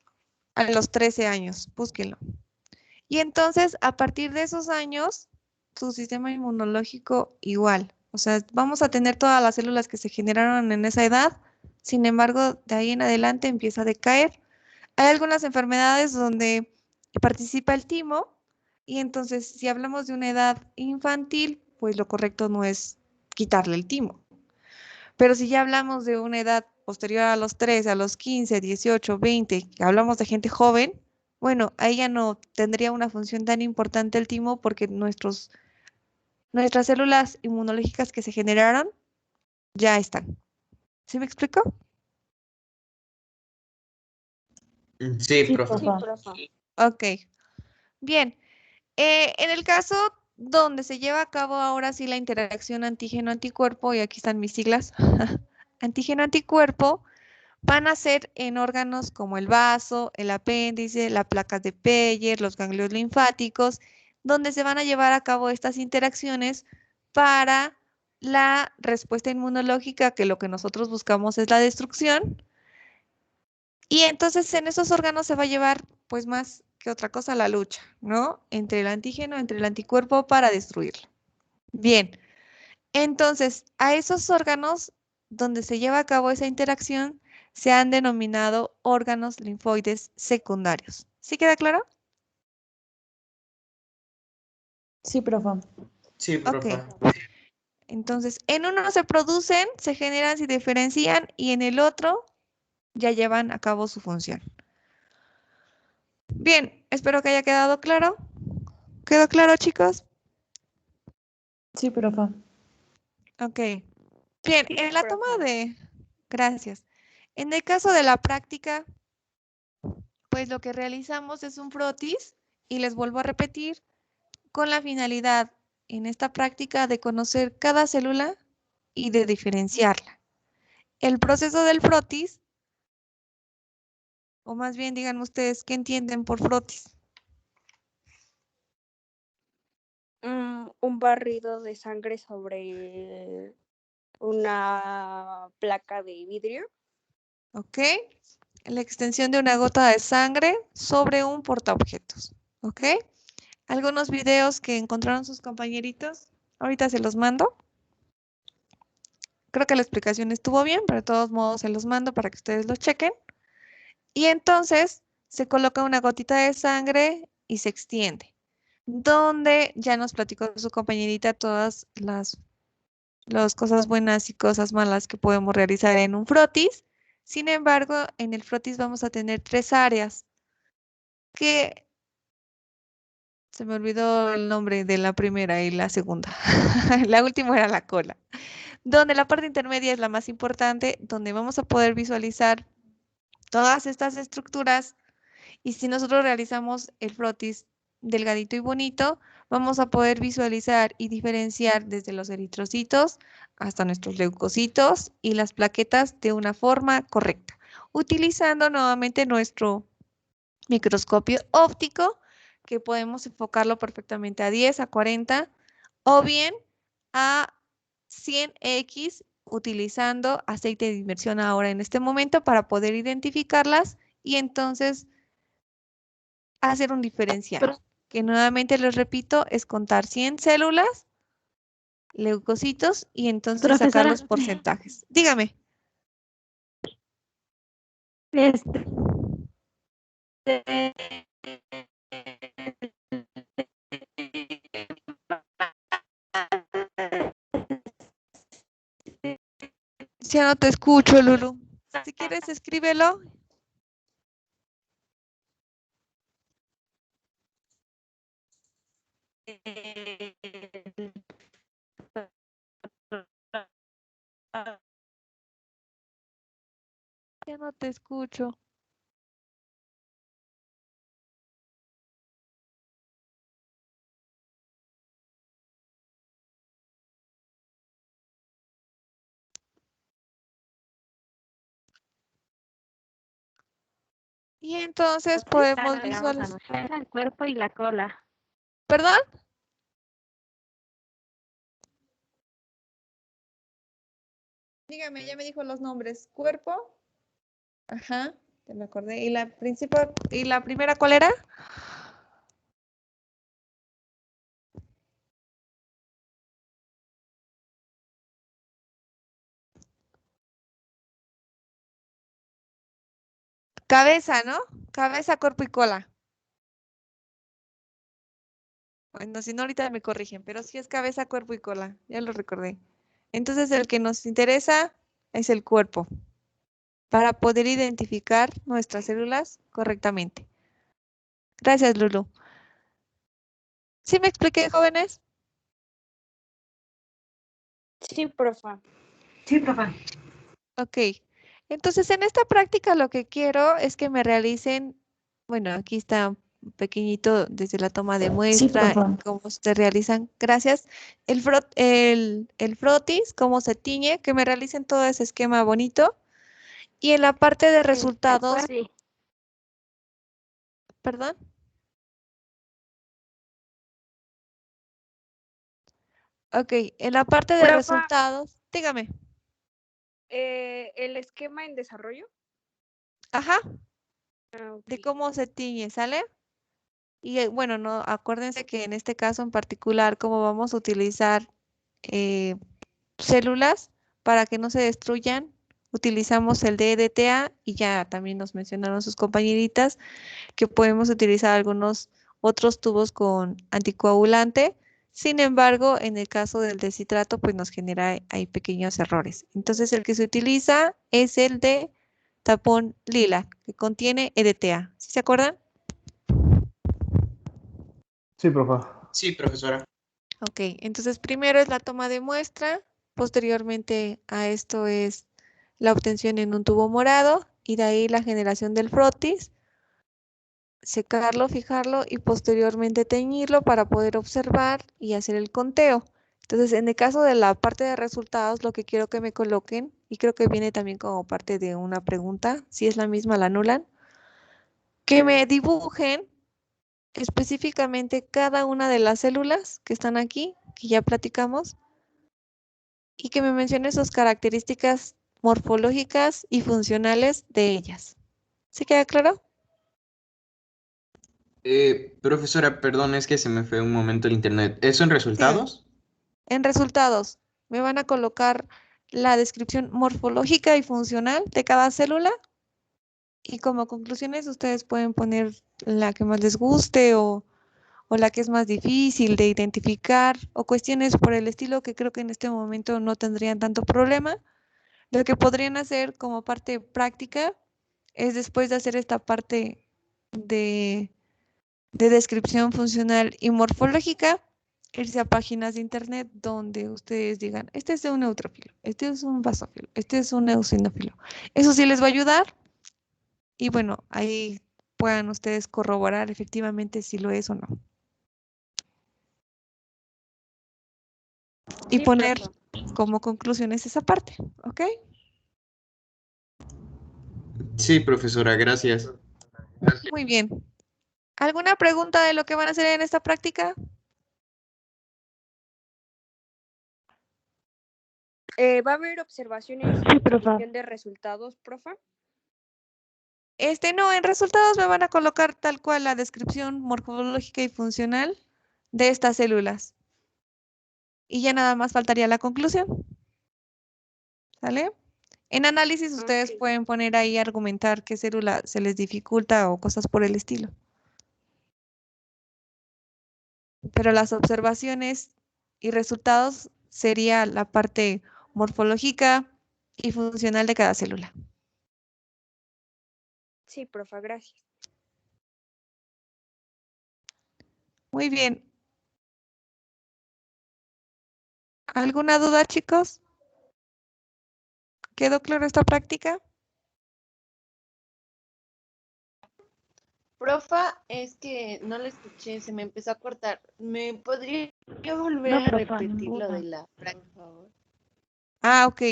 a los 13 años, búsquenlo. Y entonces, a partir de esos años, su sistema inmunológico igual. O sea, vamos a tener todas las células que se generaron en esa edad, sin embargo, de ahí en adelante empieza a decaer. Hay algunas enfermedades donde participa el timo y entonces si hablamos de una edad infantil, pues lo correcto no es quitarle el timo. Pero si ya hablamos de una edad posterior a los 13, a los 15, 18, 20, que hablamos de gente joven, bueno, ahí ya no tendría una función tan importante el timo porque nuestras células inmunológicas que se generaron ya están. ¿Sí me explico? Sí, Sí, profe. Sí, profe. profe. Ok. Bien. En el caso donde se lleva a cabo ahora sí la interacción antígeno-anticuerpo, y aquí están mis siglas, antígeno-anticuerpo, van a ser en órganos como el vaso, el apéndice, las placas de Peyer, los ganglios linfáticos, donde se van a llevar a cabo estas interacciones para la respuesta inmunológica, que lo que nosotros buscamos es la destrucción. Y entonces en esos órganos se va a llevar, pues más que otra cosa, la lucha, ¿no? Entre el antígeno, entre el anticuerpo para destruirlo. Bien, entonces a esos órganos donde se lleva a cabo esa interacción se han denominado órganos linfoides secundarios. ¿Sí queda claro? Sí, profe. Sí, Ok. profe. Entonces, en uno se producen, se generan, se diferencian y en el otro ya llevan a cabo su función. Bien, espero que haya quedado claro. ¿Quedó claro, chicos? Sí, profe. Ok. Bien, Sí, en la toma profe. gracias. En el caso de la práctica, pues lo que realizamos es un frotis y les vuelvo a repetir con la finalidad en esta práctica de conocer cada célula y de diferenciarla. El proceso del frotis, o más bien díganme ustedes, ¿qué entienden por frotis? Un barrido de sangre sobre una placa de vidrio. ¿Ok? La extensión de una gota de sangre sobre un portaobjetos. ¿Ok? Algunos videos que encontraron sus compañeritos, ahorita se los mando. Creo que la explicación estuvo bien, pero de todos modos se los mando para que ustedes lo chequen. Y entonces se coloca una gotita de sangre y se extiende, donde ya nos platicó su compañerita todas las las cosas buenas y cosas malas que podemos realizar en un frotis. Sin embargo, en el frotis vamos a tener 3 áreas que se me olvidó el nombre de la primera y la segunda. La última era la cola, donde la parte intermedia es la más importante, donde vamos a poder visualizar todas estas estructuras. Y si nosotros realizamos el frotis delgadito y bonito, vamos a poder visualizar y diferenciar desde los eritrocitos hasta nuestros leucocitos y las plaquetas de una forma correcta, utilizando nuevamente nuestro microscopio óptico, que podemos enfocarlo perfectamente a 10, a 40 o bien a 100x utilizando aceite de inmersión ahora en este momento para poder identificarlas y entonces hacer un diferencial, que nuevamente les repito, es contar 100 células, leucocitos y entonces sacar Profesora. los porcentajes. Dígame. Ya no te escucho, Lulu. Si quieres, escríbelo. Ya no te escucho. Y entonces podemos visualizar el cuerpo y la cola. ¿Perdón? Dígame, ya me dijo los nombres. Cuerpo. Ajá, ya me acordé. ¿Y la principal y la primera cuál era? Cabeza, ¿no? Cabeza, cuerpo y cola. Bueno, si no, ahorita me corrigen, pero sí es cabeza, cuerpo y cola. Ya lo recordé. Entonces, el que nos interesa es el cuerpo, para poder identificar nuestras células correctamente. Gracias, Lulu. ¿Sí me expliqué, jóvenes? Sí, profa. Sí, profa. Ok. Entonces, en esta práctica lo que quiero es que me realicen, bueno, aquí está un pequeñito desde la toma de muestra, cómo se realizan, gracias, el frotis, cómo se tiñe, que me realicen todo ese esquema bonito. Y en la parte de resultados, perdón. Ok, en la parte de Profa. resultados, dígame. ¿El esquema en desarrollo? Ajá. Ok. De cómo se tiñe, ¿sale? Y bueno, no, acuérdense que en este caso en particular, como vamos a utilizar células para que no se destruyan, utilizamos el DDTA y ya también nos mencionaron sus compañeritas que podemos utilizar algunos otros tubos con anticoagulante. Sin embargo, en el caso del deshidrato, pues nos genera hay pequeños errores. Entonces, el que se utiliza es el de tapón lila, que contiene EDTA. ¿Sí se acuerdan? Sí, profa. Sí, profesora. Ok, entonces primero es la toma de muestra, posteriormente a esto es la obtención en un tubo morado y de ahí la generación del frotis, secarlo, fijarlo y posteriormente teñirlo para poder observar y hacer el conteo. Entonces, en el caso de la parte de resultados, lo que quiero que me coloquen, y creo que viene también como parte de una pregunta, si es la misma la anulan, que me dibujen específicamente cada una de las células que están aquí, que ya platicamos, y que me mencione sus características morfológicas y funcionales de ellas. ¿Sí queda claro? Profesora, perdón, es que se me fue un momento el internet. ¿Eso en resultados? En resultados, me van a colocar la descripción morfológica y funcional de cada célula y como conclusiones ustedes pueden poner la que más les guste o o la que es más difícil de identificar o cuestiones por el estilo que creo que en este momento no tendrían tanto problema. Lo que podrían hacer como parte práctica es después de hacer esta parte de descripción funcional y morfológica, irse a páginas de internet donde ustedes digan, este es de un neutrófilo, este es un basófilo, este es un eosinófilo. Eso sí les va a ayudar y bueno, ahí puedan ustedes corroborar efectivamente si lo es o no. Y Sí, poner profe. como conclusiones esa parte, ¿ok? Sí, profesora, gracias. Muy bien. ¿Alguna pregunta de lo que van a hacer en esta práctica? ¿Va a haber observaciones Sí, y profa. obtención de resultados, profa? No, en resultados me van a colocar tal cual la descripción morfológica y funcional de estas células. Y ya nada más faltaría la conclusión. ¿Sale? En análisis ustedes Ok. pueden poner ahí argumentar qué célula se les dificulta o cosas por el estilo. Pero las observaciones y resultados sería la parte morfológica y funcional de cada célula. Sí, profa, gracias. Muy bien. ¿Alguna duda, chicos? ¿Quedó claro esta práctica? Profa, es que no lo escuché, se me empezó a cortar. ¿Me podría volver No, a profa, repetir lo ninguna. de la práctica, por favor? Ah, ok.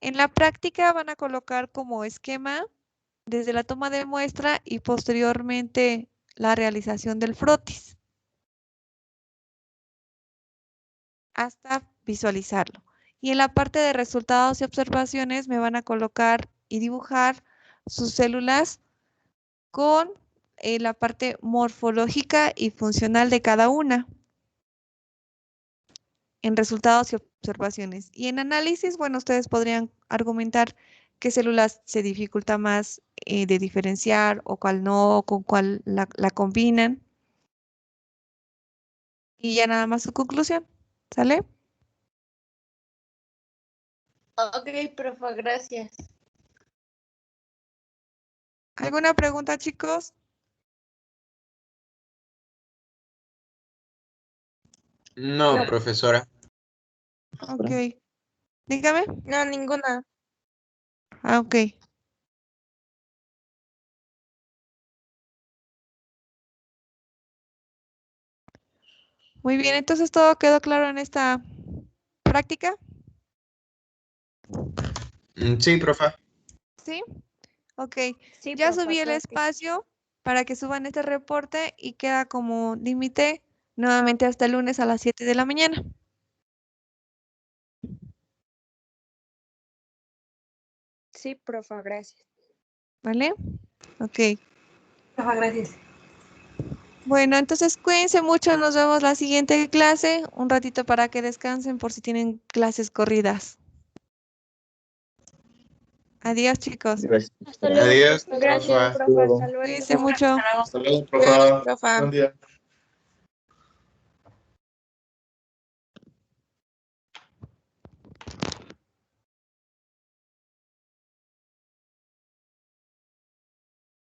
En la práctica van a colocar como esquema desde la toma de muestra y posteriormente la realización del frotis hasta visualizarlo. Y en la parte de resultados y observaciones me van a colocar y dibujar sus células con la parte morfológica y funcional de cada una en resultados y observaciones. Y en análisis, bueno, ustedes podrían argumentar qué células se dificulta más de diferenciar o cuál no, con cuál la combinan. Y ya nada más su conclusión, ¿sale? Ok, profa, gracias. ¿Alguna pregunta, chicos? No, profesora. Ok. Dígame. No, ninguna. Ah, ok. Muy bien, entonces todo quedó claro en esta práctica. Sí, profa. ¿Sí? Ok. Sí, Ya profa, subí el claro que sí. espacio para que suban este reporte y queda como límite nuevamente hasta el lunes a las 7 de la mañana. Sí, profa, gracias. ¿Vale? Ok. Profa, gracias. Bueno, entonces cuídense mucho. Nos vemos la siguiente clase. Un ratito para que descansen por si tienen clases corridas. Adiós, chicos. Gracias. Hasta luego, Adiós, profa. Gracias, profa. profa. Hasta luego. Cuídense mucho. Hasta luego, Gracias, profa. profa. Buen día.